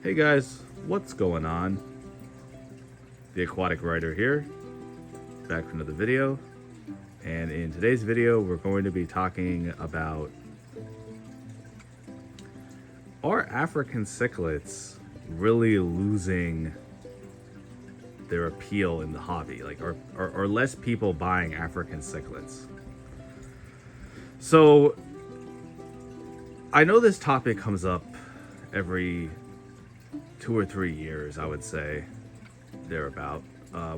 Hey guys, what's going on? The Aquatic Writer here, back for another video. And in today's video, we're going to be talking about, are African cichlids really losing their appeal in the hobby? Like, are less people buying African cichlids? So, I know this topic comes up every 2 or 3 years, I would say, thereabout,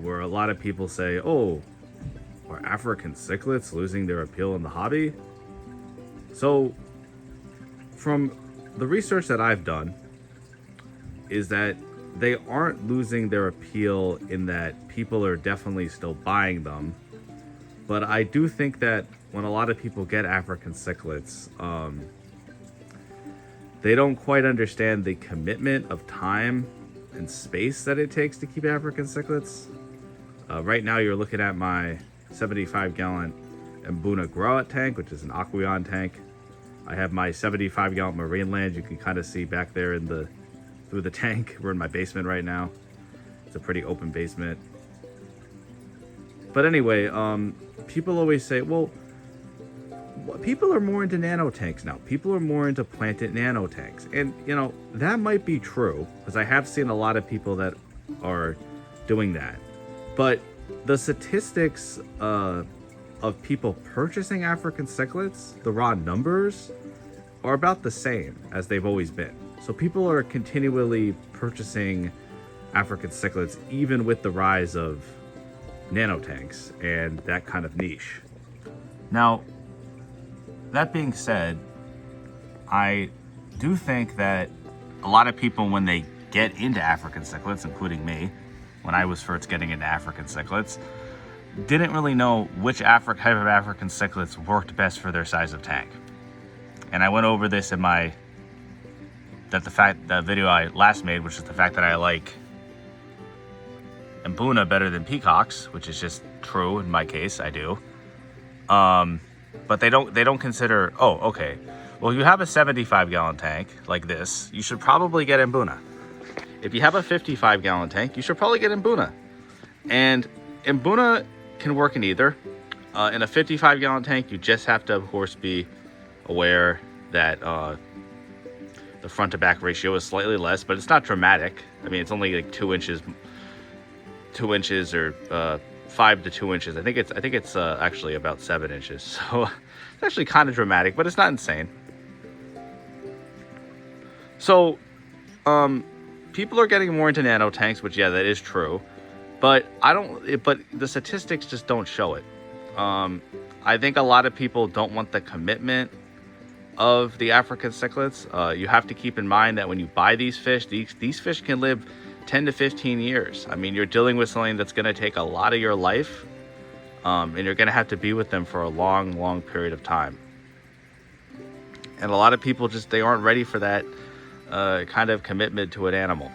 where a lot of people say, oh, are African cichlids losing their appeal in the hobby? So, from the research that I've done, is that they aren't losing their appeal in that people are definitely still buying them. But I do think that when a lot of people get African cichlids, they don't quite understand the commitment of time and space that it takes to keep African cichlids. Right now, you're looking at my 75-gallon Mbuna grow-out tank, which is an Aqueon tank. I have my 75-gallon Marine Land. You can kind of see back there through the tank. We're in my basement right now. It's a pretty open basement. But anyway, people always say, well, people are more into nano tanks now. People are more into planted nano tanks. And, you know, that might be true, because I have seen a lot of people that are doing that. But the statistics of people purchasing African cichlids, the raw numbers, are about the same as they've always been. So people are continually purchasing African cichlids, even with the rise of nano tanks and that kind of niche. Now, that being said, I do think that a lot of people, when they get into African cichlids, including me, when I was first getting into African cichlids, didn't really know which type of African cichlids worked best for their size of tank. And I went over this in the video I last made, which is the fact that I like Mbuna better than peacocks, which is just true in my case. I do. But they don't consider, oh, okay, well, you have a 75-gallon tank like this, you should probably get Mbuna. If you have a 55-gallon tank, you should probably get Mbuna. And Mbuna can work in either. In a 55-gallon tank, you just have to, of course, be aware that the front to back ratio is slightly less, but it's not dramatic. I mean, it's only like 2 inches or 5 to 2 inches. I think it's actually about 7 inches. So it's actually kind of dramatic, but it's not insane. So, people are getting more into nano tanks, which, yeah, that is true. But but the statistics just don't show it. I think a lot of people don't want the commitment of the African cichlids. You have to keep in mind that when you buy these fish, these fish can live 10 to 15 years. I mean, you're dealing with something that's going to take a lot of your life, and you're going to have to be with them for a long, long period of time. And a lot of people they aren't ready for that kind of commitment to an animal.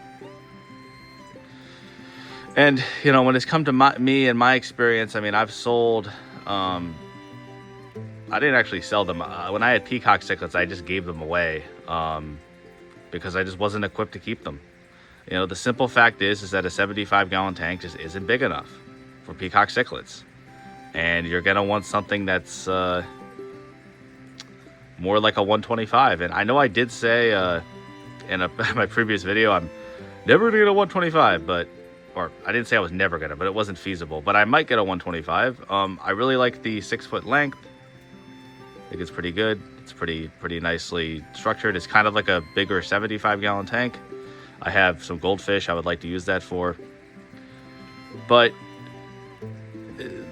And, you know, when it's come to me and my experience, I mean, I've sold, I didn't actually sell them. When I had peacock cichlids, I just gave them away because I just wasn't equipped to keep them. You know, the simple fact is that a 75-gallon tank just isn't big enough for peacock cichlids. And you're going to want something that's more like a 125. And I know I did say in my previous video, I'm never going to get a 125, or I didn't say I was never going to, but it wasn't feasible. But I might get a 125. I really like the 6-foot length. I think it's pretty good. It's pretty nicely structured. It's kind of like a bigger 75-gallon tank. I have some goldfish I would like to use that for. But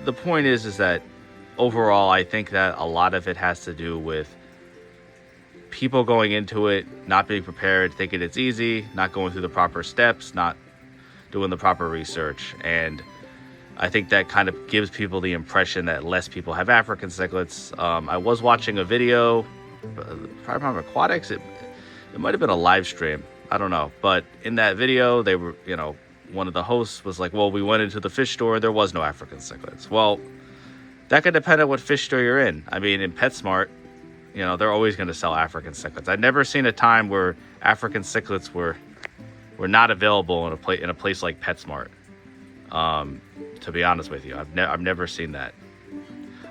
the point is that overall, I think that a lot of it has to do with people going into it, not being prepared, thinking it's easy, not going through the proper steps, not doing the proper research. And I think that kind of gives people the impression that less people have African cichlids. I was watching a video, Prime Aquatics, it might have been a live stream. I don't know. But in that video, they were, you know, one of the hosts was like, well, we went into the fish store, there was no African cichlids. Well, that could depend on what fish store you're in. I mean, in PetSmart, you know, they're always going to sell African cichlids. I've never seen a time where African cichlids were were not available in a place like PetSmart. To be honest with you, I've never seen that.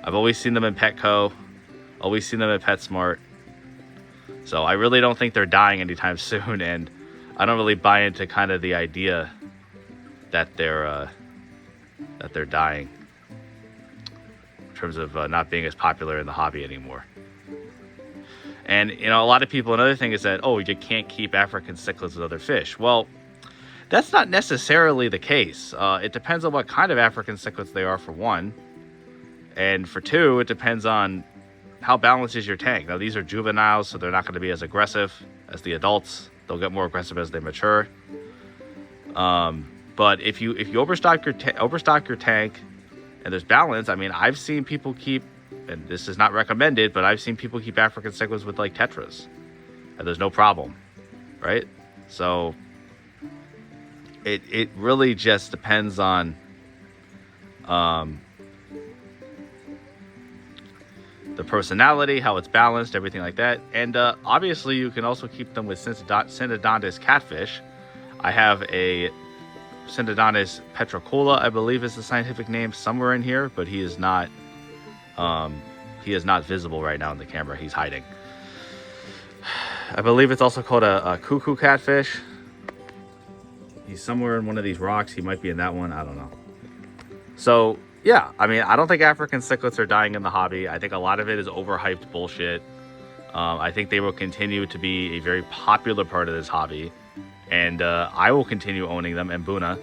I've always seen them in Petco, always seen them at PetSmart. So I really don't think they're dying anytime soon, and I don't really buy into kind of the idea that they're dying in terms of not being as popular in the hobby anymore. And you know, a lot of people, another thing is that, oh, you can't keep African cichlids with other fish. Well, that's not necessarily the case. It depends on what kind of African cichlids they are, for one. And for two, it depends on how balanced is your tank. Now, these are juveniles, so they're not going to be as aggressive as the adults. They'll get more aggressive as they mature. But if you overstock your tank and there's balance, I mean, I've seen people keep, and this is not recommended, but I've seen people keep African cichlids with like tetras, and there's no problem, right? So it really just depends on the personality, how it's balanced, everything like that. And obviously, you can also keep them with Synodontis catfish. I have a Synodontis petricola, I believe is the scientific name, somewhere in here, but he is not visible right now in the camera. He's hiding. I believe it's also called a cuckoo catfish. He's somewhere in one of these rocks. He might be in that one. I don't know. So yeah, I mean, I don't think African cichlids are dying in the hobby. I think a lot of it is overhyped bullshit. I think they will continue to be a very popular part of this hobby, and I will continue owning them in Buna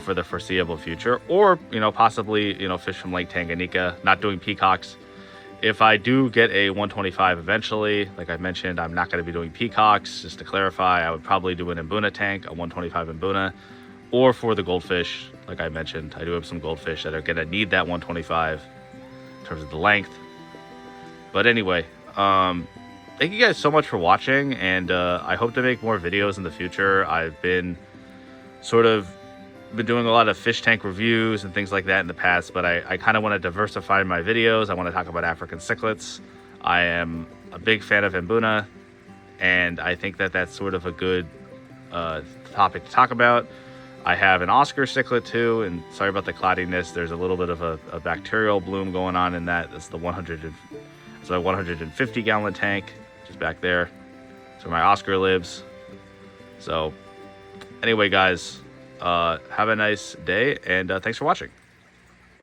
for the foreseeable future, or possibly fish from Lake Tanganyika. Not doing peacocks. If I do get a 125 eventually, like I mentioned, I'm not going to be doing peacocks. Just to clarify, I would probably do an Mbuna tank, a 125 Mbuna, or for the goldfish, like I mentioned, I do have some goldfish that are going to need that 125 in terms of the length. But anyway, thank you guys so much for watching, and I hope to make more videos in the future. I've been doing a lot of fish tank reviews and things like that in the past, but I kind of want to diversify my videos. I want to talk about African cichlids. I am a big fan of Mbuna, and I think that that's sort of a good topic to talk about. I have an Oscar cichlid too, and sorry about the cloudiness. There's a little bit of a bacterial bloom going on in that. It's a 150 gallon tank, just back there. That's where my Oscar lives. So anyway, guys, have a nice day, and thanks for watching.